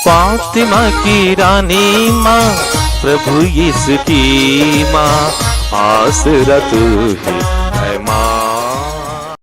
फातिमा की रानी माँ, प्रभु यीशु की माँ, आसरा तू ही है माँ।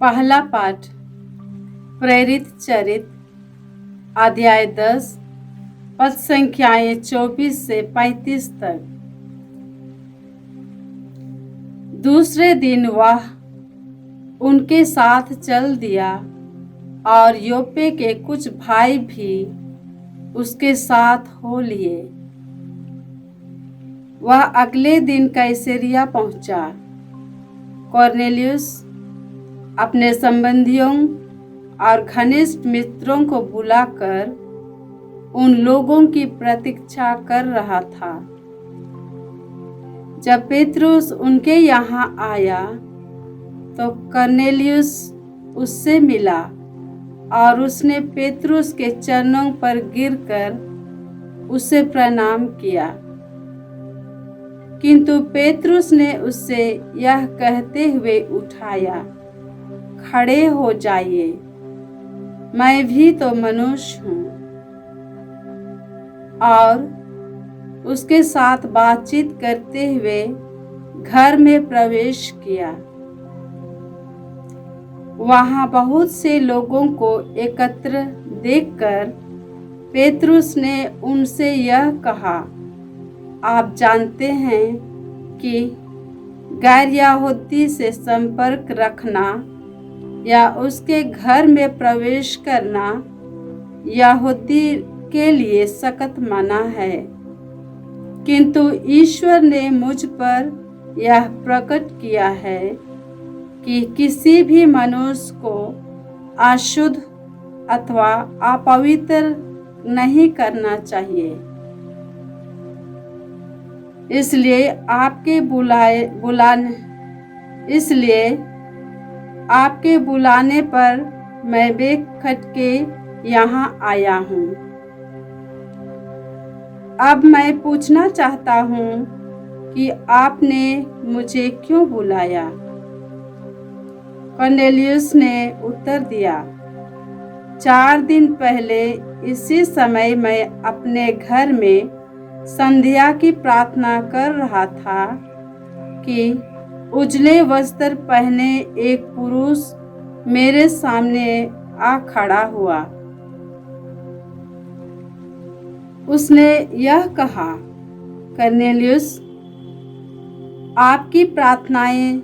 पहला पाठ प्रेरित चरित अध्याय 10 पद संख्याएं 24 से 35 तक। दूसरे दिन वह उनके साथ चल दिया और योपे के कुछ भाई भी उसके साथ हो लिए। वह अगले दिन कैसरिया पहुंचा। कॉर्नेलियस अपने संबंधियों और घनिष्ठ मित्रों को बुलाकर उन लोगों की प्रतीक्षा कर रहा था। जब पेतरुस उनके यहाँ आया तो कॉर्नेलियस उससे मिला और उसने पेतरुस के चरणों पर गिरकर उसे प्रणाम किया। किंतु पेतरुस ने उसे यह कहते हुए उठाया, खड़े हो जाइए, मैं भी तो मनुष्य हूँ। और उसके साथ बातचीत करते हुए घर में प्रवेश किया। वहाँ बहुत से लोगों को एकत्र देखकर पेतरुस ने उनसे यह कहा, आप जानते हैं कि गैर यहूदी से संपर्क रखना या उसके घर में प्रवेश करना यहूदी के लिए सख्त मना है। किंतु ईश्वर ने मुझ पर यह प्रकट किया है कि किसी भी मनुष्य को अशुद्ध अथवा अपवित्र नहीं करना चाहिए। इसलिए आपके बुलाने पर मैं बेखटके यहाँ आया हूँ। अब मैं पूछना चाहता हूँ कि आपने मुझे क्यों बुलाया? कॉर्नेलियस ने उत्तर दिया, 4 दिन पहले इसी समय मैं अपने घर में संध्या की प्रार्थना कर रहा था कि उजले वस्त्र पहने एक पुरुष मेरे सामने आ खड़ा हुआ। उसने यह कहा, कॉर्नेलियस, आपकी प्रार्थनाएं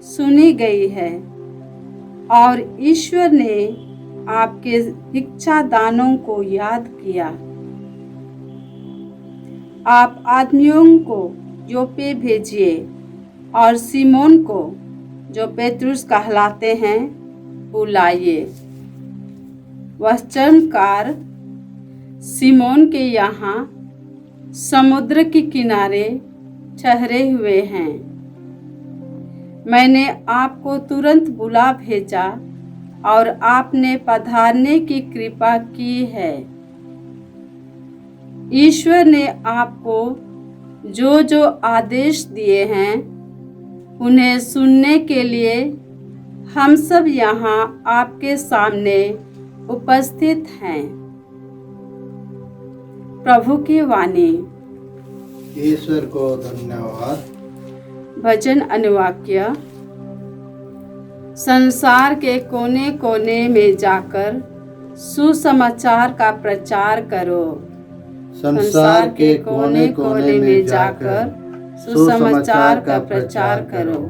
सुनी गई है और ईश्वर ने आपके भिक्षा दानों को याद किया। आप आदमियों को योपे भेजिए और सिमोन को, जो पेतरुस कहलाते हैं, बुलाइए। वह चर्मकार सिमोन के यहाँ समुद्र के किनारे ठहरे हुए हैं। मैंने आपको तुरंत बुला भेजा और आपने पधारने की कृपा की है। ईश्वर ने आपको जो जो आदेश दिए हैं उन्हें सुनने के लिए हम सब यहाँ आपके सामने उपस्थित हैं। प्रभु की वाणी। ईश्वर को धन्यवाद। भजन अनुवाक्य। संसार के कोने कोने में जाकर सुसमाचार का प्रचार करो। संसार के कोने कोने में जाकर सुसमाचार का प्रचार करो।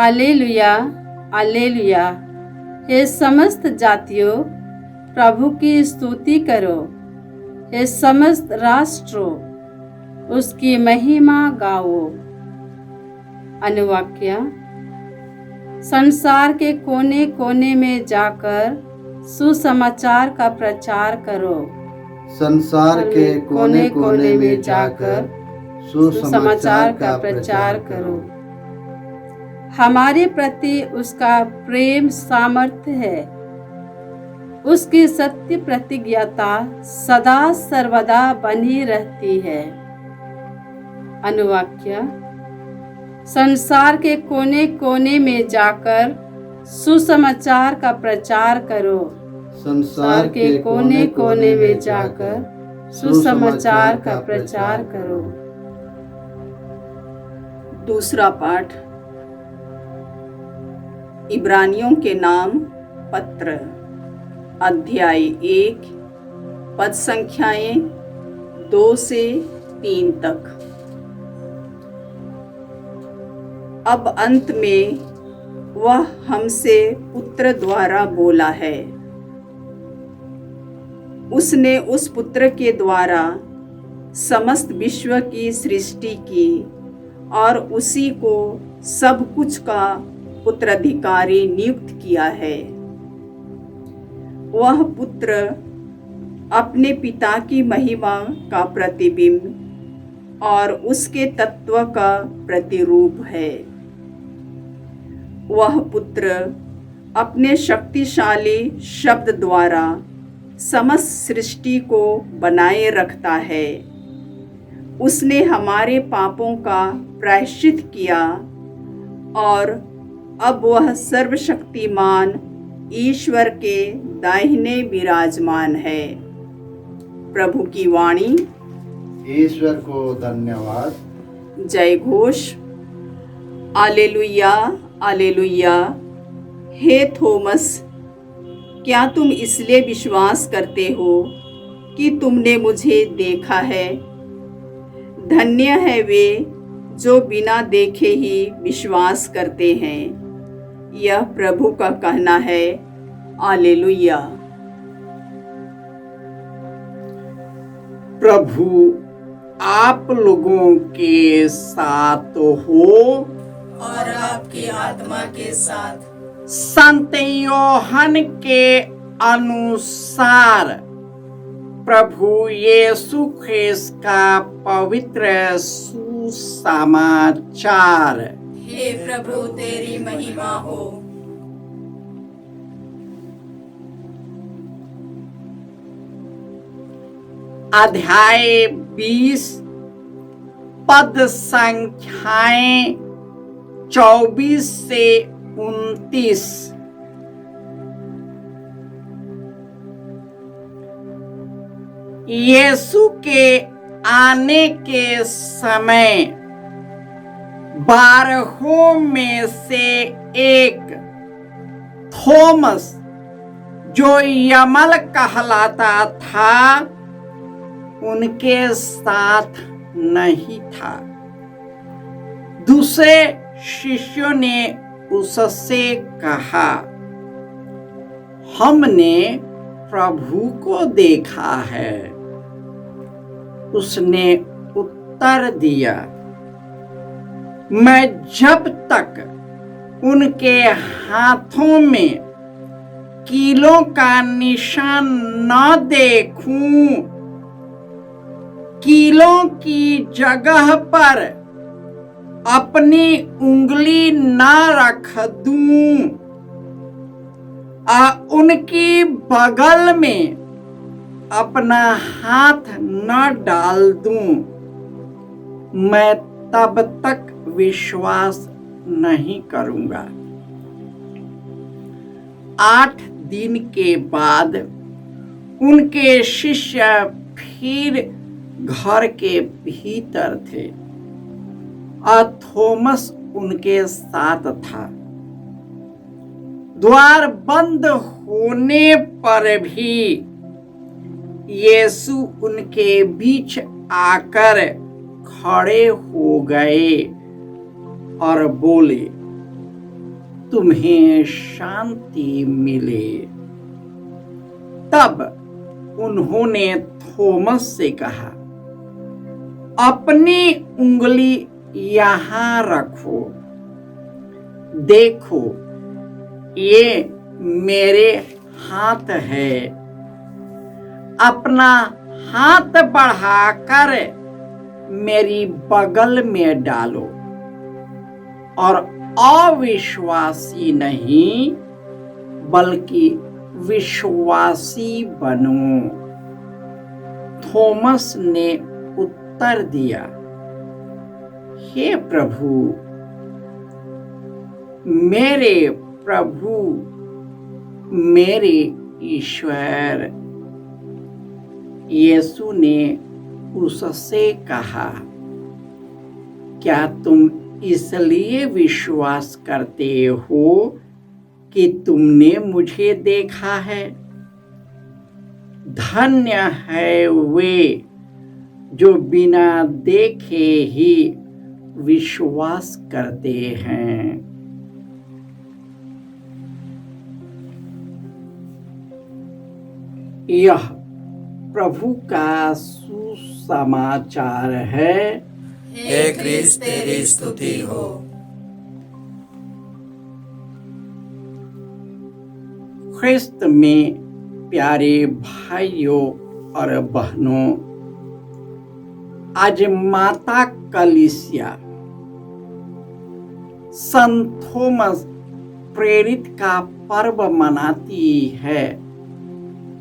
alleluia, alleluia। हे समस्त जातियों, प्रभु की स्तुति करो। हे समस्त राष्ट्रों, उसकी महिमा गाओ। अनुवाक्य। संसार के कोने कोने में जाकर सुसमाचार का प्रचार करो। संसार के कोने कोने में जाकर सुसमाचार का प्रचार करो। हमारे प्रति उसका प्रेम सामर्थ्य है। उसकी सत्य प्रतिज्ञता सदा सर्वदा बनी रहती है। अनुवाक्य: संसार के कोने कोने में जाकर सुसमाचार का प्रचार करो। संसार के कोने कोने में जाकर सुसमाचार का प्रचार करो। दूसरा पाठ इब्रानियों के नाम पत्र, अध्याय 1, पद संख्याएं 2 से 3 तक। अब अंत में वह हमसे पुत्र द्वारा बोला है। उसने उस पुत्र के द्वारा समस्त विश्व की सृष्टि की और उसी को सब कुछ का उत्तराधिकारी नियुक्त किया है। वह पुत्र अपने पिता की महिमा का प्रतिबिंब और उसके तत्व का प्रतिरूप है। वह पुत्र अपने शक्तिशाली शब्द द्वारा समस्त सृष्टि को बनाए रखता है। उसने हमारे पापों का प्रायश्चित किया और अब वह सर्वशक्तिमान ईश्वर के दाहिने विराजमान है। प्रभु की वाणी। ईश्वर को धन्यवाद। जय घोष। आलेलुया आलेलुया। हे थोमस, क्या तुम इसलिए विश्वास करते हो कि तुमने मुझे देखा है? धन्य है वे जो बिना देखे ही विश्वास करते हैं। यह प्रभु का कहना है। आलेलुया। प्रभु आप लोगों के साथ हो और आपकी आत्मा के साथ। संत योहन के अनुसार प्रभु यीशु ख्रिस्त का पवित्र सुसमाचार। हे प्रभु तेरी महिमा हो। अध्याय 20 पद संख्याएं 24 से 29। यीशु के आने के समय 12 में से एक थोमस, जो यमल कहलाता था, उनके साथ नहीं था। दूसरे शिष्यों ने उससे कहा, हमने प्रभु को देखा है। उसने उत्तर दिया, मैं जब तक उनके हाथों में कीलों का निशान न देखूं, कीलों की जगह पर अपनी उंगली न रख दूं, उनकी बगल में अपना हाथ न डाल दूं, मैं तब तक विश्वास नहीं करूंगा। 8 दिन के बाद उनके शिष्य फिर घर के भीतर थे और थोमस उनके साथ था। द्वार बंद होने पर भी यीशु उनके बीच आकर खड़े हो गए और बोले, तुम्हें शांति मिले। तब उन्होंने थोमस से कहा, अपनी उंगली यहाँ रखो, देखो ये मेरे हाथ है। अपना हाथ बढ़ाकर मेरी बगल में डालो और अविश्वासी नहीं बल्कि विश्वासी बनो। थोमस ने उत्तर दिया, हे प्रभु, मेरे प्रभु, मेरे ईश्वर। यीशु ने उससे कहा, क्या तुम इसलिए विश्वास करते हो कि तुमने मुझे देखा है? धन्य है वे जो बिना देखे ही विश्वास करते हैं। यह प्रभु का सुसमाचार है। हे क्रिस्त, तेरी स्तुति हो। ख्रिस्त में प्यारे भाइयों और बहनों, आज माता कलीसिया संत थॉमस प्रेरित का पर्व मनाती है,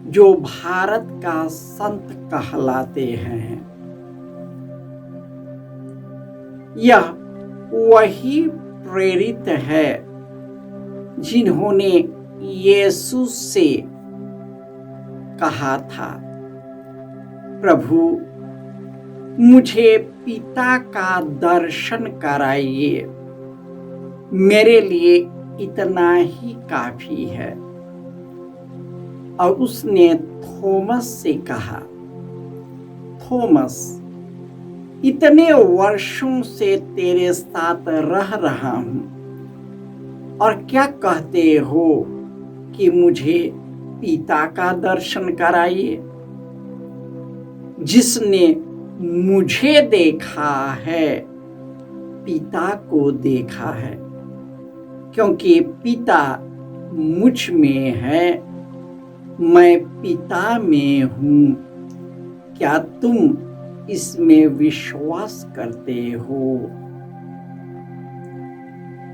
जो भारत का संत कहलाते हैं। यह वही प्रेरित है जिन्होंने यीशु से कहा था, प्रभु मुझे पिता का दर्शन कराइए, मेरे लिए इतना ही काफी है। और उसने थॉमस से कहा, थॉमस, इतने वर्षों से तेरे साथ रह रहा हूं और क्या कहते हो कि मुझे पिता का दर्शन कराइए? जिसने मुझे देखा है पिता को देखा है, क्योंकि पिता मुझ में है, मैं पिता में हूं। क्या तुम इसमें विश्वास करते हो?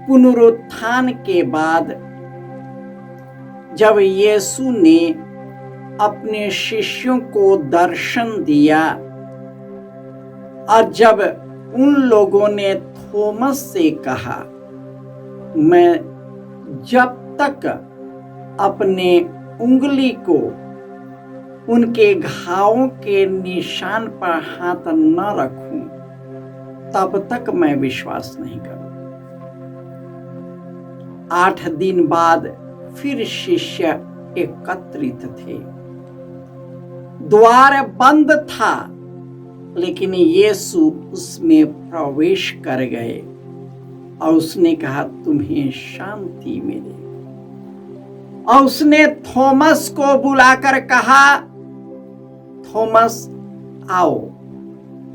पुनरुत्थान के बाद जब यीशु ने अपने शिष्यों को दर्शन दिया और जब उन लोगों ने थॉमस से कहा, मैं जब तक अपने उंगली को उनके घावों के निशान पर हाथ न रखूं, तब तक मैं विश्वास नहीं करूं। 8 दिन बाद फिर शिष्य एकत्रित थे। द्वार बंद था, लेकिन यीशु उसमें प्रवेश कर गए और उसने कहा, तुम्हें शांति मिले। और उसने थॉमस को बुलाकर कहा, थॉमस आओ,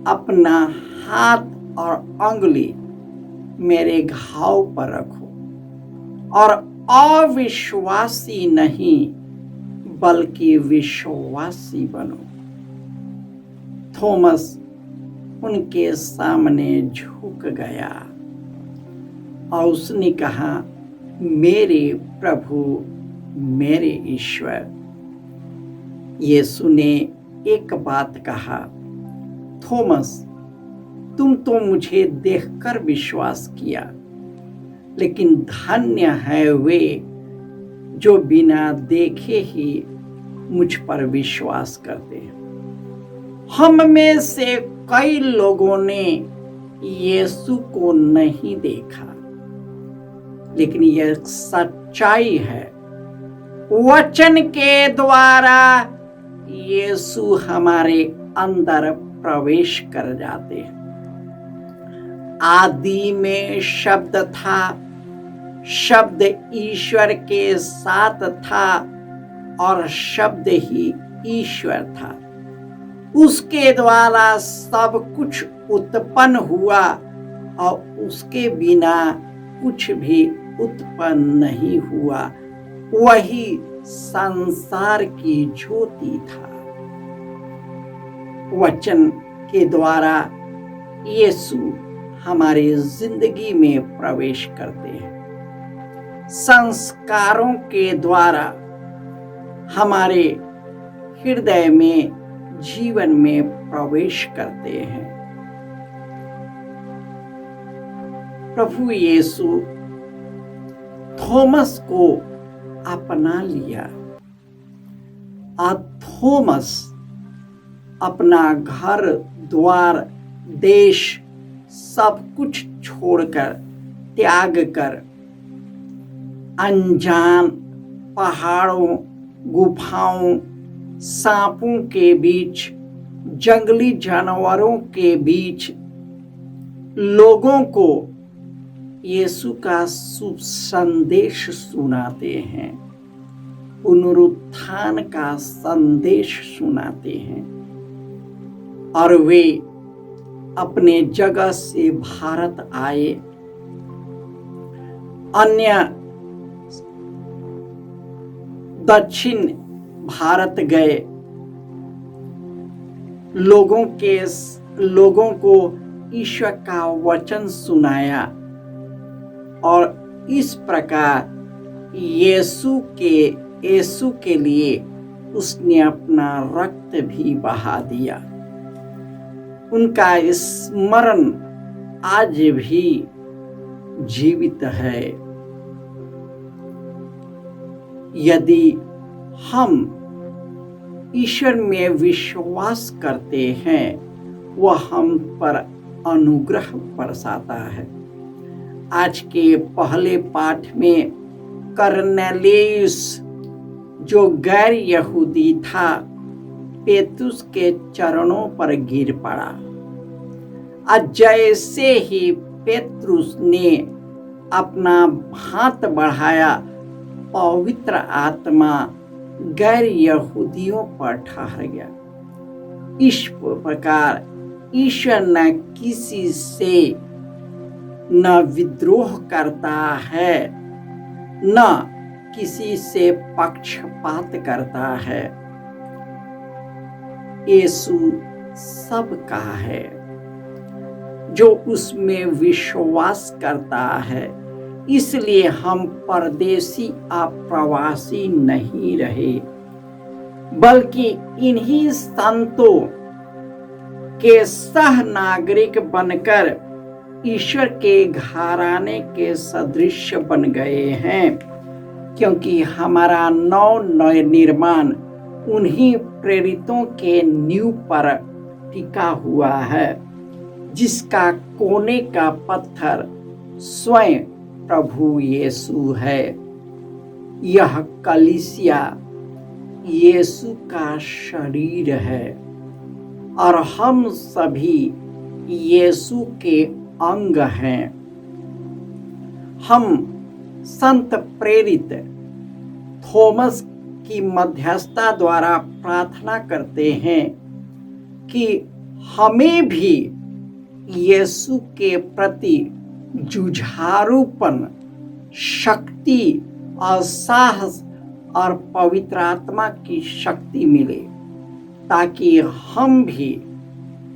अपना हाथ और उंगली मेरे घाव पर रखो और अविश्वासी नहीं बल्कि विश्वासी बनो। थॉमस उनके सामने झुक गया और उसने कहा, मेरे प्रभु, मेरे ईश्वर। यीशु ने एक बात कहा, थॉमस, तुम तो मुझे देखकर विश्वास किया, लेकिन धन्य है वे जो बिना देखे ही मुझ पर विश्वास करते हैं। हम में से कई लोगों ने यीशु को नहीं देखा, लेकिन यह सच्चाई है, वचन के द्वारा यीशु हमारे अंदर प्रवेश कर जाते हैं। आदि में शब्द था, शब्द ईश्वर के साथ था और शब्द ही ईश्वर था। उसके द्वारा सब कुछ उत्पन्न हुआ और उसके बिना कुछ भी उत्पन्न नहीं हुआ। वही संसार की ज्योति था। वचन के द्वारा यीशु हमारी जिंदगी में प्रवेश करते हैं। संस्कारों के द्वारा हमारे हृदय में, जीवन में प्रवेश करते हैं। प्रभु यीशु थॉमस को अपना लिया और थॉमस अपना घर द्वार देश सब कुछ छोड़कर त्याग कर अनजान पहाड़ों गुफाओं सांपों के बीच जंगली जानवरों के बीच लोगों को यीशु का शुभ संदेश सुनाते हैं, पुनरुत्थान का संदेश सुनाते हैं। और वे अपने जगह से भारत आए, अन्य दक्षिण भारत गए, लोगों को ईश्वर का वचन सुनाया और इस प्रकार यीशु के लिए उसने अपना रक्त भी बहा दिया। उनका स्मरण आज भी जीवित है। यदि हम ईश्वर में विश्वास करते हैं, वह हम पर अनुग्रह बरसाता है। आज के पहले पाठ में कर्नेलियुस जो गैर यहूदी था, पेतरुस के चरणों पर गिर पड़ा। आज जैसे ही पेतरुस ने अपना हाथ बढ़ाया, पवित्र आत्मा गैर यहूदियों पर ठहर गया। इस प्रकार ईश्वर न किसी से न विद्रोह करता है, न किसी से पक्षपात करता है। यीशु सबका है, जो उसमें विश्वास करता है। इसलिए हम परदेसी अप्रवासी नहीं रहे, बल्कि इन्हीं संतों के सह नागरिक बनकर ईश्वर के घराने के सदृश बन गए हैं, क्योंकि हमारा नव निर्माण उन्हीं प्रेरितों के नींव पर टिका हुआ है, जिसका कोने का पत्थर स्वयं प्रभु यीशु है। यह कलीसिया यीशु का शरीर है और हम सभी यीशु के अंग हैं। हम संत प्रेरित थॉमस की मध्यस्थता द्वारा प्रार्थना करते हैं कि हमें भी यीशु के प्रति जुझारूपन, शक्ति और साहस और पवित्र आत्मा की शक्ति मिले, ताकि हम भी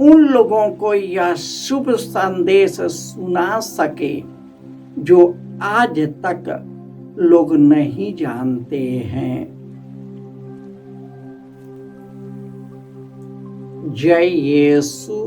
उन लोगों को यह शुभ संदेश सुना सके जो आज तक लोग नहीं जानते हैं। जय यीशु।